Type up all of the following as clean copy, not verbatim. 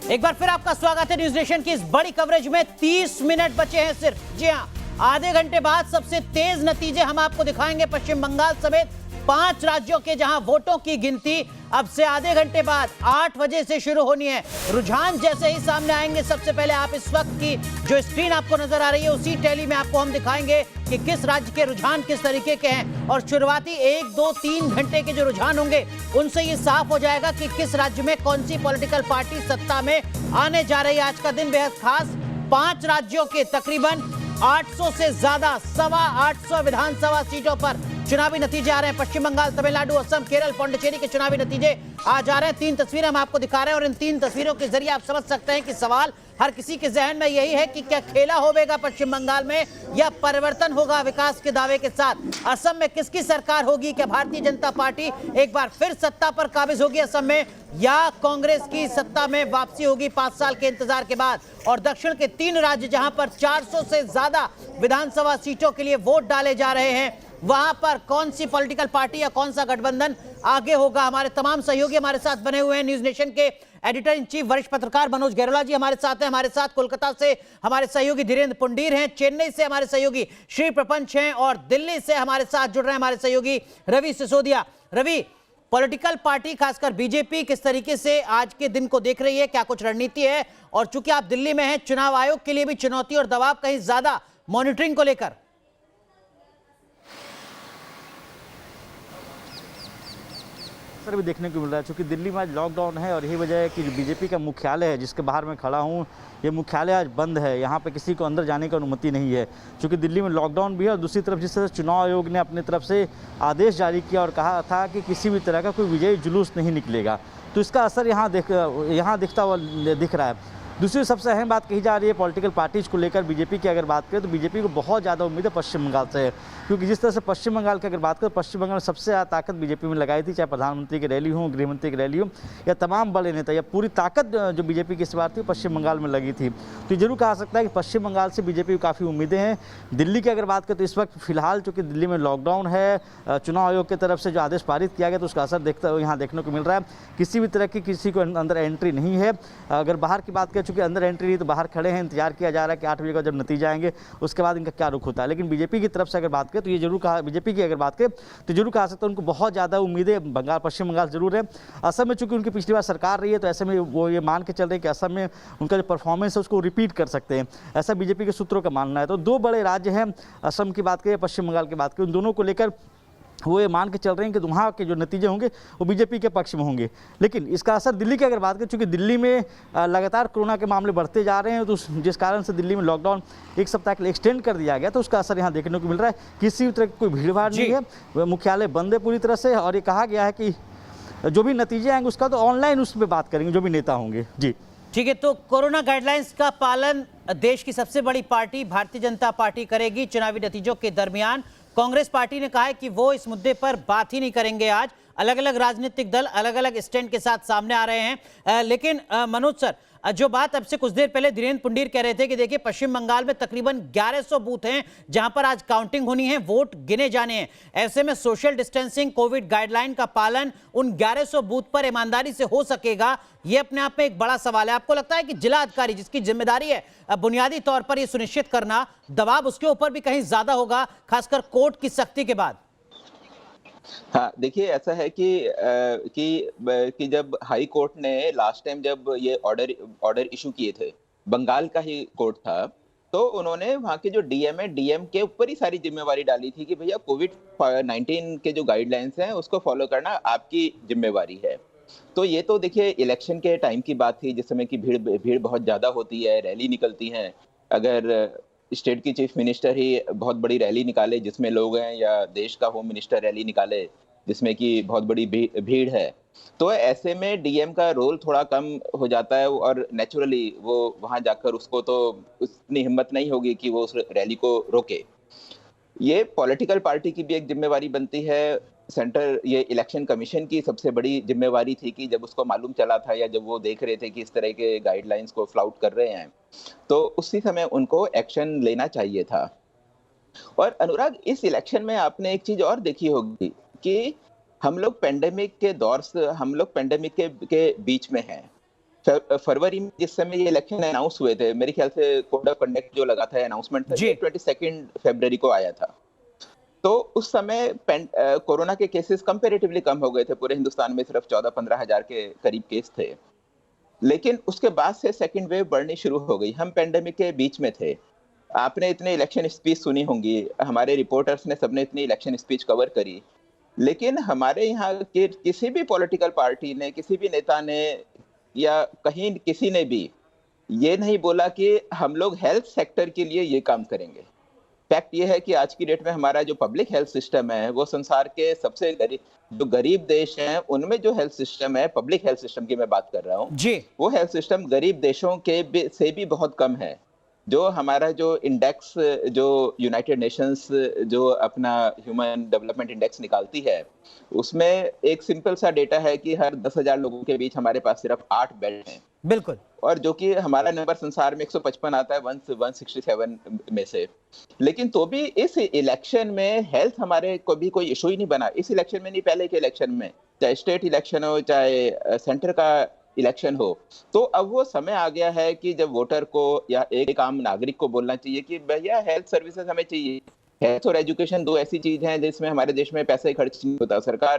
एक बार फिर आपका स्वागत है न्यूज नेशन की इस बड़ी कवरेज में। 30 मिनट बचे हैं सिर्फ। जी हां, आधे घंटे बाद सबसे तेज नतीजे हम आपको दिखाएंगे। पश्चिम बंगाल समेत 5 राज्यों के जहां वोटों की गिनती अब से आधे घंटे बाद 8 बजे से शुरू होनी है। रुझान जैसे ही सामने आएंगे, सबसे पहले आप इस वक्त की जो स्क्रीन आपको नजर आ रही है उसी टैली में आपको हम दिखाएंगे कि किस राज्य के रुझान किस तरीके के हैं। और शुरुआती 1, 2, 3 घंटे के जो रुझान होंगे उनसे ये साफ हो जाएगा कि किस राज्य में कौन सी पॉलिटिकल पार्टी सत्ता में आने जा रही है। आज का दिन बेहद खास। 5 राज्यों के तकरीबन 800 से ज्यादा 825 विधानसभा सीटों पर चुनावी नतीजे आ रहे हैं। पश्चिम बंगाल, तमिलनाडु, असम, केरल, पौंडीचेरी के चुनावी नतीजे आ जा रहे हैं। 3 तस्वीरें हम आपको दिखा रहे हैं और इन 3 तस्वीरों के जरिए आप समझ सकते हैं कि सवाल हर किसी के जहन में यही है कि क्या खेला होगा पश्चिम बंगाल में या परिवर्तन होगा विकास के दावे के साथ। असम में किसकी सरकार होगी? क्या भारतीय जनता पार्टी एक बार फिर सत्ता पर काबिज होगी असम में, या कांग्रेस की सत्ता में वापसी होगी 5 साल के इंतजार के बाद? और दक्षिण के 3 राज्य जहां पर 400 से ज्यादा विधानसभा सीटों के लिए वोट डाले जा रहे हैं, वहां पर कौन सी पॉलिटिकल पार्टी या कौन सा गठबंधन आगे होगा? हमारे तमाम सहयोगी हमारे साथ बने हुए हैं। न्यूज नेशन के एडिटर इन चीफ वरिष्ठ पत्रकार मनोज गैरोला जी हमारे साथ हैं। हमारे साथ कोलकाता से हमारे सहयोगी धीरेन्द्र पुंडीर हैं, चेन्नई से हमारे सहयोगी श्री प्रपंच हैं और दिल्ली से हमारे साथ जुड़ रहे हैं हमारे सहयोगी रवि सिसोदिया। रवि, पॉलिटिकल पार्टी खासकर बीजेपी किस तरीके से आज के दिन को देख रही है? क्या कुछ रणनीति है? और चूंकि आप दिल्ली में हैं, चुनाव आयोग के लिए भी चुनौती और दबाव कहीं ज्यादा मॉनिटरिंग को लेकर? भी देखने को मिल रहा है, क्योंकि दिल्ली में आज लॉकडाउन है और यही वजह है कि जो बीजेपी का मुख्यालय है जिसके बाहर मैं खड़ा हूँ, ये मुख्यालय आज बंद है। यहाँ पे किसी को अंदर जाने की अनुमति नहीं है, क्योंकि दिल्ली में लॉकडाउन भी है। और दूसरी तरफ जिस तरह चुनाव आयोग ने अपनी तरफ से आदेश जारी किया और कहा था कि किसी भी तरह का कोई विजयी जुलूस नहीं निकलेगा, तो इसका असर यहाँ दिखता हुआ दिख रहा है। दूसरी सबसे अहम बात कही जा रही है पॉलिटिकल पार्टीज़ को लेकर बीजेपी की अगर बात करें तो बीजेपी को बहुत ज़्यादा उम्मीद है पश्चिम बंगाल से, क्योंकि जिस तरह से पश्चिम बंगाल की अगर बात करें, पश्चिम बंगाल में सबसे ज़्यादा ताकत बीजेपी में लगाई थी, चाहे प्रधानमंत्री की रैली हो, गृहमंत्री की रैली हो या तमाम बड़े नेता, या पूरी ताकत जो बीजेपी की इस बार थी पश्चिम बंगाल में लगी थी। तो जरूर कहा सकता है कि पश्चिम बंगाल से बीजेपी को काफ़ी उम्मीदें हैं। दिल्ली की अगर बात करें तो इस वक्त फिलहाल चूँकि दिल्ली में लॉकडाउन है, चुनाव आयोग की तरफ से जो आदेश पारित किया गया तो उसका असर यहाँ देखने को मिल रहा है। किसी भी तरह की किसी को अंदर एंट्री नहीं है। अगर बाहर की बात करें, चूँकि अंदर एंट्री नहीं तो बाहर खड़े हैं, इंतजार किया जा रहा है कि 8 बजे का जब नतीजे आएंगे उसके बाद इनका क्या रुख होता है। लेकिन बीजेपी की तरफ से अगर बात करें तो ये जरूर कहा, बीजेपी की अगर बात करें तो जरूर कहा सकता है उनको बहुत ज़्यादा उम्मीदें पश्चिम बंगाल जरूर है। असम में चूंकि उनकी पिछली बार सरकार रही है तो ऐसे में वो ये मान के चल रहे हैं कि असम में उनका जो परफॉर्मेंस है उसको रिपीट कर सकते हैं, ऐसा बीजेपी के सूत्रों का मानना है। तो 2 बड़े राज्य हैं, असम की बात करें, पश्चिम बंगाल की बात करें, उन दोनों को लेकर वो ये मान के चल रहे हैं कि वहाँ के जो नतीजे होंगे वो बीजेपी के पक्ष में होंगे। लेकिन इसका असर दिल्ली की अगर बात करें, चूँकि दिल्ली में लगातार कोरोना के मामले बढ़ते जा रहे हैं, तो जिस कारण से दिल्ली में लॉकडाउन 1 सप्ताह के लिए एक्सटेंड कर दिया गया, तो उसका असर यहाँ देखने को मिल रहा है। किसी भी तरह की कोई भीड़ भाड़ नहीं है, मुख्यालय बंद है पूरी तरह से, और ये कहा गया है कि जो भी नतीजे आएंगे उसका तो ऑनलाइन उस पर बात करेंगे जो भी नेता होंगे। जी ठीक है, तो कोरोना गाइडलाइंस का पालन देश की सबसे बड़ी पार्टी भारतीय जनता पार्टी करेगी। चुनावी नतीजों के दरमियान कांग्रेस पार्टी ने कहा है कि वो इस मुद्दे पर बात ही नहीं करेंगे। आज अलग अलग राजनीतिक दल अलग अलग स्टैंड के साथ सामने आ रहे हैं। लेकिन मनोज सर, जो बात अब से कुछ देर पहले धीरेन्द्र पुंडीर कह रहे थे कि देखिए पश्चिम बंगाल में तकरीबन 1100 बूथ हैं जहां पर आज काउंटिंग होनी है, वोट गिने जाने हैं। ऐसे में सोशल डिस्टेंसिंग, कोविड गाइडलाइन का पालन उन 1100 बूथ पर ईमानदारी से हो सकेगा? ये अपने आप में एक बड़ा सवाल है। आपको लगता है कि जिला अधिकारी जिसकी जिम्मेदारी है बुनियादी तौर पर यह सुनिश्चित करना, दबाव उसके ऊपर भी कहीं ज्यादा होगा, खासकर कोर्ट की सख्ती के बाद? हाँ, देखिए ऐसा है कि जब हाई कोर्ट ने लास्ट टाइम जब ये ऑर्डर इशू किए थे, बंगाल का ही कोर्ट था, तो उन्होंने वहाँ के जो डीएम है, डीएम के ऊपर ही सारी जिम्मेवारी डाली थी कि भैया कोविड-19 के जो गाइडलाइंस हैं उसको फॉलो करना आपकी जिम्मेवारी है। तो ये तो देखिए इलेक्शन के टाइम की बात थी, जिस समय की भीड़ बहुत ज्यादा होती है, रैली निकलती है। अगर स्टेट की चीफ मिनिस्टर ही बहुत बड़ी रैली निकाले जिसमें लोग हैं, या देश का होम मिनिस्टर रैली निकाले जिसमें कि बहुत बड़ी भीड़ है, तो ऐसे में डीएम का रोल थोड़ा कम हो जाता है और नेचुरली वो वहां जाकर उसको तो उतनी हिम्मत नहीं होगी कि वो उस रैली को रोके। ये पॉलिटिकल पार्टी की भी एक जिम्मेवारी बनती है। सेंटर ये इलेक्शन कमीशन की सबसे बड़ी जिम्मेवारी थी कि जब उसको मालूम चला था या जब वो देख रहे थे कि इस तरह के गाइडलाइंस को फ्लाउट कर रहे हैं, तो उसी समय उनको एक्शन लेना चाहिए था। और अनुराग, इस इलेक्शन में आपने एक चीज और देखी होगी कि हम लोग पेंडेमिक के बीच में हैं। फरवरी में जिस समय ये इलेक्शन अनाउंस हुए थे, मेरे ख्याल से कोड ऑफ कंडक्ट जो लगा था, अनाउंसमेंट था, जी। ये 22 फरवरी को आया था। तो उस समय कोरोना के केसेस कंपैरेटिवली कम हो गए थे, पूरे हिंदुस्तान में सिर्फ 14-15 हजार के करीब केस थे। लेकिन उसके बाद से सेकंड वेव बढ़नी शुरू हो गई। हम पेंडेमिक के बीच में थे। आपने इतने इलेक्शन स्पीच सुनी होंगी, हमारे रिपोर्टर्स ने सबने इतनी इलेक्शन स्पीच कवर करी, लेकिन हमारे यहाँ के किसी भी पॉलिटिकल पार्टी ने, किसी भी नेता ने या कहीं किसी ने भी ये नहीं बोला कि हम लोग हेल्थ सेक्टर के लिए ये काम करेंगे। फैक्ट ये है कि आज की डेट में हमारा जो पब्लिक हेल्थ सिस्टम है, वो संसार के सबसे गरीब देश हैं, उनमें जो हेल्थ सिस्टम है, पब्लिक हेल्थ सिस्टम की मैं बात कर रहा हूँ जी, वो हेल्थ सिस्टम गरीब देशों के से भी बहुत कम है। जो हमारा जो इंडेक्स, जो यूनाइटेड नेशंस जो अपना ह्यूमन डेवलपमेंट इंडेक्स निकालती है, उसमें एक सिंपल सा डेटा है कि हर 10,000 लोगों के बीच हमारे पास सिर्फ 8 बेड हैं, बिल्कुल। और जो कि हमारा नंबर संसार में 155 आता है 167 में से। लेकिन तो भी इस इलेक्शन में हेल्थ हमारे को भी कोई इशू ही नहीं बना। इस इलेक्शन में नहीं, पहले के इलेक्शन में, चाहे स्टेट इलेक्शन हो चाहे सेंटर का इलेक्शन हो, तो अब वो समय आ गया है कि जब वोटर को या एक आम नागरिक को बोलना चाहिए कि भैया हेल्थ सर्विसेज हमें चाहिए। हेल्थ और एजुकेशन दो ऐसी चीज हैं जिसमें हमारे देश में पैसे खर्च नहीं होता सरकार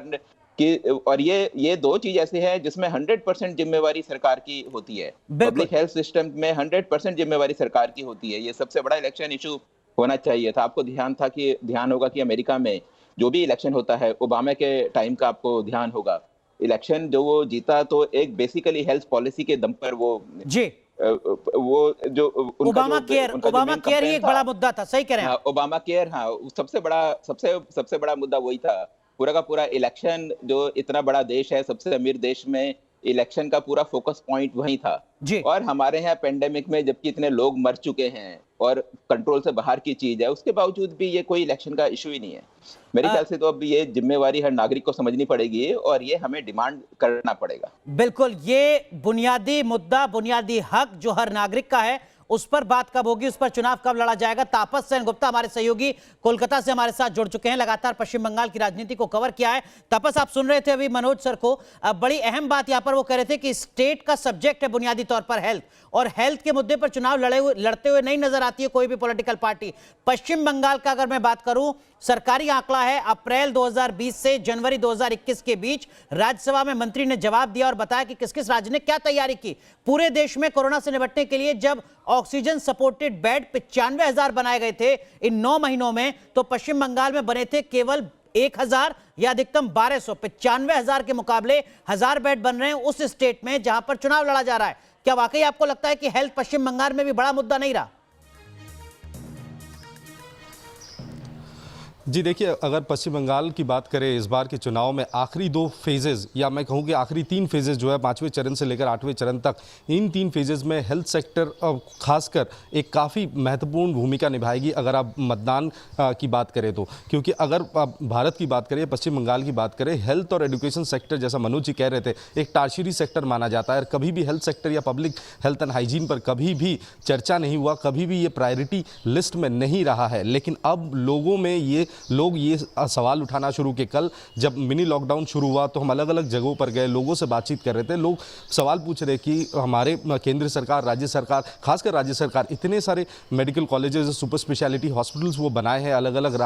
की, और ये दो चीज ऐसे हैं जिसमें 100% जिम्मेवारी सरकार की होती है। पब्लिक हेल्थ सिस्टम में 100% जिम्मेवारी सरकार की होती है। ये सबसे बड़ा इलेक्शन इशू होना चाहिए था। आपको ध्यान होगा कि अमेरिका में जो भी इलेक्शन होता है, ओबामा के टाइम का आपको ध्यान होगा, इलेक्शन जो वो जीता तो एक बेसिकली हेल्थ पॉलिसी के दम पर वो जी, वो जो ओबामा केयर ही एक बड़ा मुद्दा था। सही कह रहे हैं। ओबामा केयर, हाँ, सबसे बड़ा मुद्दा वही था। पूरा का पूरा इलेक्शन, जो इतना बड़ा देश है, सबसे अमीर देश में इलेक्शन का पूरा फोकस पॉइंट वही था जी। और हमारे यहाँ पेंडेमिक में जबकि इतने लोग मर चुके हैं और कंट्रोल से बाहर की चीज है, उसके बावजूद भी ये कोई इलेक्शन का इशू ही नहीं है। मेरे ख्याल से तो अब ये जिम्मेवारी हर नागरिक को समझनी पड़ेगी और ये हमें डिमांड करना पड़ेगा। बिल्कुल, ये बुनियादी मुद्दा, बुनियादी हक जो हर नागरिक का है, उस पर बात कब होगी, उस पर चुनाव कब लड़ा जाएगा। तापस सेन गुप्ता हमारे सहयोगी कोलकाता से हमारे साथ जुड़ चुके हैं, लगातार पश्चिम बंगाल की राजनीति को कवर किया है। तापस, आप सुन रहे थे अभी मनोज सर को, बड़ी अहम बात यहां पर वो कह रहे थे कि स्टेट का सब्जेक्ट है बुनियादी तौर पर हेल्थ, और हेल्थ के मुद्दे पर चुनाव लड़ते हुए नहीं नजर आती है कोई भी पॉलिटिकल पार्टी। पश्चिम बंगाल का अगर मैं बात करूं, सरकारी आंकड़ा है अप्रैल 2020 से जनवरी 2021 के बीच राज्यसभा में मंत्री ने जवाब दिया और बताया कि किस किस राज्य ने क्या तैयारी की पूरे देश में कोरोना से निपटने के लिए। जब ऑक्सीजन सपोर्टेड बेड 95,000 बनाए गए थे इन 9 महीनों में, तो पश्चिम बंगाल में बने थे केवल 1,000 या अधिकतम 1200। 95,000 के मुकाबले 1000 बेड बन रहे हैं उस स्टेट में जहां पर चुनाव लड़ा जा रहा है। क्या वाकई आपको लगता है कि हेल्थ पश्चिम बंगाल में भी बड़ा मुद्दा नहीं रहा? जी देखिए, अगर पश्चिम बंगाल की बात करें इस बार के चुनाव में आखिरी 2 फेजेज, या मैं कहूँ कि आखिरी 3 फेजेज जो है 5वें चरण से लेकर 8वें चरण तक, इन 3 फेजेज में हेल्थ सेक्टर खासकर एक काफ़ी महत्वपूर्ण भूमिका निभाएगी अगर आप मतदान की बात करें तो। क्योंकि अगर आप भारत की बात करें, पश्चिम बंगाल की बात करें, हेल्थ और एजुकेशन सेक्टर, जैसा मनोज जी कह रहे थे, एक टर्शियरी सेक्टर माना जाता है। और कभी भी हेल्थ सेक्टर या पब्लिक हेल्थ एंड हाइजीन पर कभी भी चर्चा नहीं हुआ, कभी भी ये प्रायोरिटी लिस्ट में नहीं रहा है। लेकिन अब लोग ये सवाल उठाना शुरू किए। कल जब मिनी लॉकडाउन शुरू हुआ तो हम अलग अलग जगहों पर गए, लोगों से बातचीत कर रहे थे। लोग सवाल पूछ रहे कि हमारे केंद्र सरकार, राज्य सरकार, खासकर राज्य सरकार, इतने सारे medical colleges, super speciality hospitals वो बनाए हैं अलग अलग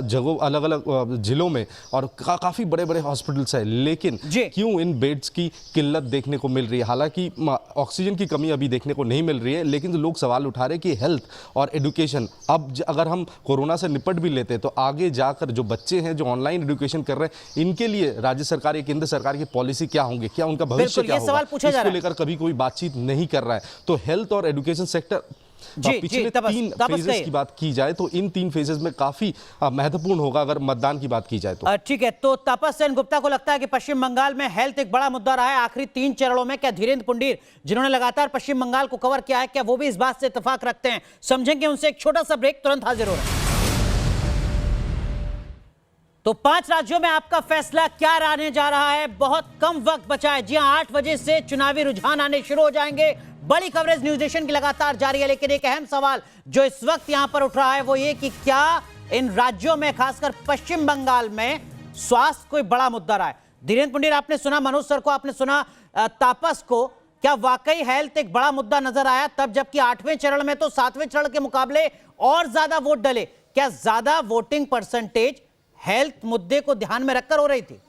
जगहों, अलग अलग जिलों में, और काफ़ी बड़े बड़े हॉस्पिटल्स हैं, लेकिन क्यों इन बेड्स की किल्लत देखने को मिल रही है? हालांकि ऑक्सीजन की कमी अभी देखने को नहीं मिल रही है, लेकिन लोग सवाल उठा रहे कि हेल्थ और एजुकेशन, अब अगर हम कोरोना से निपट भी लेते तो आगे जाकर जो बच्चे हैं जो ऑनलाइन एजुकेशन कर रहे हैं, इनके लिए राज्य सरकार या केंद्र सरकार की पॉलिसी क्या होंगे, क्या उनका भविष्य क्या होगा, इसको लेकर कभी कोई बातचीत नहीं कर रहा है। तो हेल्थ और एजुकेशन सेक्टर पिछले 3 फेजेस की बात की जाए तो इन 3 फेजेस में काफी महत्वपूर्ण होगा अगर मतदान की बात की जाए तो। ठीक है, तो तापस सेन गुप्ता को लगता है कि पश्चिम बंगाल में हेल्थ एक बड़ा मुद्दा रहा है आखिरी 3 चरणों में। क्या धीरेन्द्र पुंडीर, जिन्होंने लगातार पश्चिम बंगाल को कवर किया है, क्या वो भी इस बात से इत्तेफाक रखते हैं? समझेंगे उनसे, एक छोटा सा ब्रेक, तुरंत हाजिर हो रहे हैं। तो 5 राज्यों में आपका फैसला क्या रहने जा रहा है? बहुत कम वक्त बचा है। जी हां, 8 बजे से चुनावी रुझान आने शुरू हो जाएंगे। बड़ी कवरेज न्यूज नेशन की लगातार जारी है, लेकिन एक अहम सवाल जो इस वक्त यहां पर उठ रहा है वो ये कि क्या इन राज्यों में, खासकर पश्चिम बंगाल में, स्वास्थ्य कोई बड़ा मुद्दा रहा है? धीरेन्द्र पुंडीर आपने सुना, मनोज सर को आपने सुना, तापस को, क्या वाकई हेल्थ एक बड़ा मुद्दा नजर आया तब, जबकि 8वें चरण में तो 7वें चरण के मुकाबले और ज्यादा वोट डले? क्या ज्यादा वोटिंग परसेंटेज हेल्थ मुद्दे को ध्यान में रखकर हो रही थी?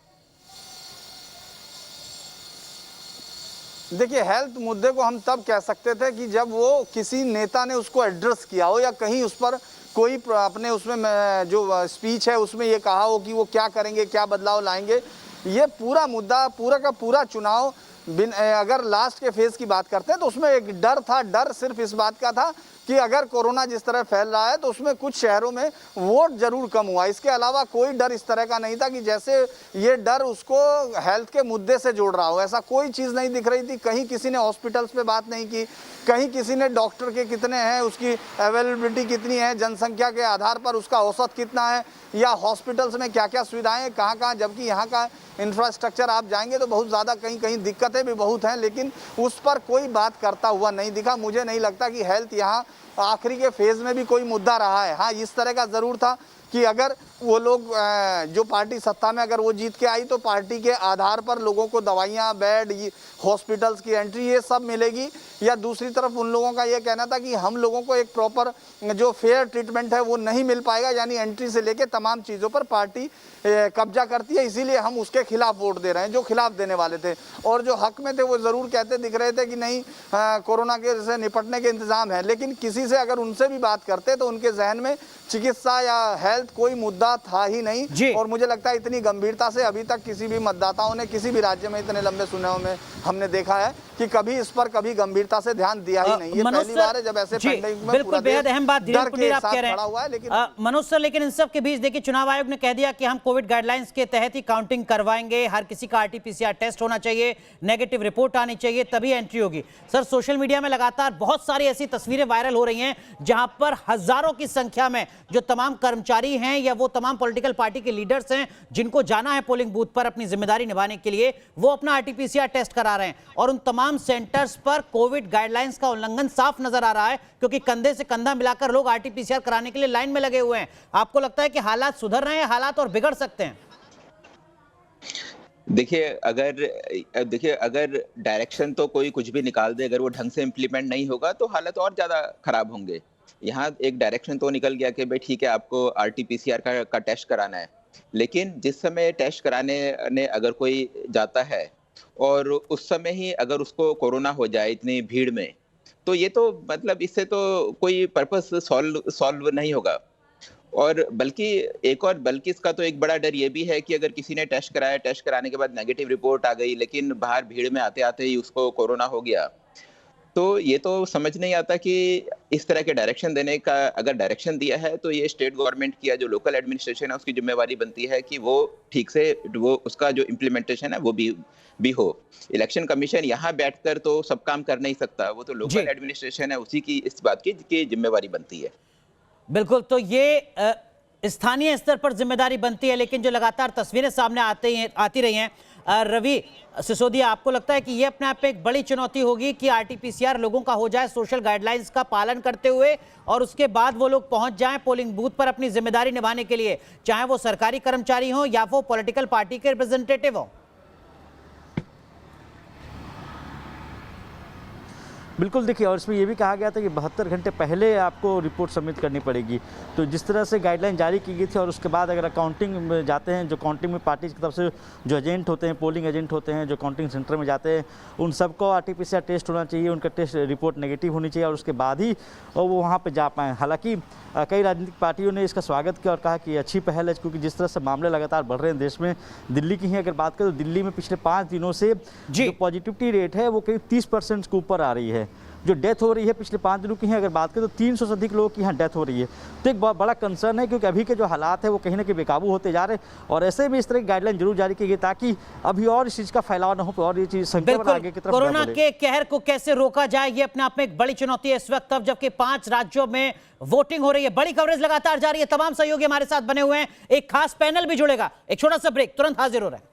देखिए, हेल्थ मुद्दे को हम तब कह सकते थे कि जब वो किसी नेता ने उसको एड्रेस किया हो, या कहीं उस पर कोई अपने उसमें जो स्पीच है उसमें ये कहा हो कि वो क्या करेंगे, क्या बदलाव लाएंगे। ये पूरा मुद्दा, पूरा का पूरा चुनाव अगर लास्ट के फेज की बात करते हैं तो उसमें एक डर था। डर सिर्फ इस बात का था कि अगर कोरोना जिस तरह फैल रहा है तो उसमें कुछ शहरों में वोट जरूर कम हुआ। इसके अलावा कोई डर इस तरह का नहीं था कि जैसे ये डर उसको हेल्थ के मुद्दे से जोड़ रहा हो, ऐसा कोई चीज़ नहीं दिख रही थी। कहीं किसी ने हॉस्पिटल्स पे बात नहीं की, कहीं किसी ने डॉक्टर के कितने हैं, उसकी अवेलेबिलिटी कितनी है, जनसंख्या के आधार पर उसका औसत कितना है, या हॉस्पिटल्स में क्या क्या सुविधाएं हैं, कहाँ कहाँ, जबकि यहाँ का इंफ्रास्ट्रक्चर आप जाएंगे तो बहुत ज़्यादा कहीं कहीं दिक्कतें भी बहुत हैं, लेकिन उस पर कोई बात करता हुआ नहीं दिखा। मुझे नहीं लगता कि हेल्थ यहाँ आखिरी के फेज़ में भी कोई मुद्दा रहा है। हाँ, इस तरह का ज़रूर था कि अगर वो लोग जो पार्टी सत्ता में अगर वो जीत के आई तो पार्टी के आधार पर लोगों को दवाइयाँ, बेड, हॉस्पिटल्स की एंट्री, ये सब मिलेगी, या दूसरी तरफ उन लोगों का ये कहना था कि हम लोगों को एक प्रॉपर जो फेयर ट्रीटमेंट है वो नहीं मिल पाएगा, यानी एंट्री से लेके तमाम चीज़ों पर पार्टी कब्जा करती है, इसीलिए हम उसके खिलाफ वोट दे रहे हैं। जो खिलाफ देने वाले थे और जो हक में थे वो ज़रूर कहते दिख रहे थे कि नहीं, कोरोना के से निपटने के इंतज़ाम है, लेकिन किसी से अगर उनसे भी बात करते तो उनके जहन में चिकित्सा या हेल्थ कोई मुद्दा था ही नहीं। और मुझे लगता है इतनी गंभीरता से अभी तक किसी भी मतदाताओं ने किसी भी राज्य में इतने लंबे चुनाव में हमने देखा है कि कभी इस पर कभी गंभीरता से ध्यान दिया ही नहीं। ये पहली बार है जब ऐसे पैंडेमिक में बिल्कुल बेहद अहम बात धीरेन्द्र पुनिर आप कह रहे हैं। लेकिन मनोज सर, लेकिन इन सब के बीच देखिए, चुनाव आयोग ने कह दिया कि हम कोविड गाइडलाइंस के तहत ही काउंटिंग करवाएंगे, हर किसी का आरटीपीसीआर टेस्ट होना चाहिए, नेगेटिव रिपोर्ट आनी चाहिए, तभी एंट्री होगी। सर, सोशल मीडिया में लगातार बहुत सारी ऐसी तस्वीरें वायरल हो रही हैं जहां पर हजारों की संख्या में जो तमाम कर्मचारी हैं या वो तमाम पॉलिटिकल पार्टी के लीडर्स हैं जिनको जाना है पोलिंग बूथ पर अपनी जिम्मेदारी निभाने के लिए, वो अपना आरटीपीसीआर टेस्ट करा रहे हैं, और उन तमाम सेंटर्स पर कोविड गाइडलाइंस का उल्लंघन साफ नजर आ रहा है, क्योंकि कंधे से कंधा मिलाकर लोग आरटीपीसीआर कराने के लिए लाइन में लगे हुए हैं। आपको लगता है कि हालात सुधर रहे हैं, हालात और बिगड़ सकते हैं? देखिए, अगर डायरेक्शन तो कोई कुछ भी निकाल दे, अगर वो ढंग से इम्प्लीमेंट नहीं होगा तो हालत और ज्यादा खराब होंगे। यहाँ एक डायरेक्शन तो निकल गया कि भाई ठीक है, आपको आरटीपीसीआर का टेस्ट कराना है, लेकिन जिस समय टेस्ट कराने ने अगर कोई जाता है और उस समय ही अगर उसको कोरोना हो जाए इतनी भीड़ में, तो ये तो मतलब इससे तो कोई पर्पस सॉल्व नहीं होगा। और बल्कि इसका तो एक बड़ा डर ये भी है कि अगर किसी ने टेस्ट कराया, टेस्ट कराने के बाद नेगेटिव रिपोर्ट आ गई, लेकिन बाहर भीड़ में आते आते ही उसको कोरोना हो गया, तो ये तो समझ नहीं आता कि इस तरह के डायरेक्शन देने का, अगर डायरेक्शन दिया है तो ये स्टेट गवर्नमेंट की या जो लोकल एडमिनिस्ट्रेशन है उसकी जिम्मेवारी बनती है कि वो ठीक से वो उसका जो इम्प्लीमेंटेशन है वो भी हो। इलेक्शन कमीशन यहाँ बैठकर तो सब काम कर नहीं सकता, वो तो लोकल एडमिनिस्ट्रेशन है, उसी की इस बात की जिम्मेवारी बनती है। बिल्कुल, तो ये स्थानीय स्तर पर जिम्मेदारी बनती है, लेकिन जो लगातार तस्वीरें सामने आती रही हैं, रवि सिसोदिया, आपको लगता है कि ये अपने आप में एक बड़ी चुनौती होगी कि आरटीपीसीआर लोगों का हो जाए सोशल गाइडलाइंस का पालन करते हुए, और उसके बाद वो लोग पहुंच जाएं पोलिंग बूथ पर अपनी जिम्मेदारी निभाने के लिए, चाहे वो सरकारी कर्मचारी हो या वो पॉलिटिकल पार्टी के रिप्रेजेंटेटिव हो? बिल्कुल, देखिए, और इसमें ये भी कहा गया था कि 72 घंटे पहले आपको रिपोर्ट सबमिट करनी पड़ेगी। तो जिस तरह से गाइडलाइन जारी की गई थी, और उसके बाद अगर काउंटिंग में जाते हैं, जो काउंटिंग में पार्टी की तरफ से जो एजेंट होते हैं, पोलिंग एजेंट होते हैं, जो काउंटिंग सेंटर में जाते हैं, उन सबको आरटीपीसीआर टेस्ट होना चाहिए, उनका टेस्ट रिपोर्ट नेगेटिव होनी चाहिए, और उसके बाद ही वो वहाँ पर जा पाएँ। हालाँकि कई राजनीतिक पार्टियों ने इसका स्वागत किया और कहा कि अच्छी पहल है, क्योंकि जिस तरह से मामले लगातार बढ़ रहे हैं देश में, दिल्ली की ही अगर बात करें तो दिल्ली में पिछले 5 दिनों से जो पॉजिटिविटी रेट है वो करीब 30% के ऊपर आ रही है। जो डेथ हो रही है पिछले 5 दिनों की ही अगर बात करें तो 300 से अधिक लोगों की यहाँ डेथ हो रही है। तो एक बहुत बड़ा कंसर्न है, क्योंकि अभी के जो हालात है वो कहीं ना कहीं बेकाबू होते जा रहे हैं, और ऐसे में इस तरह की गाइडलाइन जरूर जारी की गई ताकि अभी और इस चीज़ का फैलाव न हो और ये चीज़ संक्रमण आगे की तरफ कोरोना के कहर को कैसे रोका जाए, ये अपने आप में एक बड़ी चुनौती है इस वक्त, तब जबकि 5 राज्यों में वोटिंग हो रही है। बड़ी कवरेज लगातार जारी है, तमाम सहयोगी हमारे साथ बने हुए हैं, एक खास पैनल भी जुड़ेगा। एक छोटा सा ब्रेक, तुरंत हाजिर हो रहे हैं।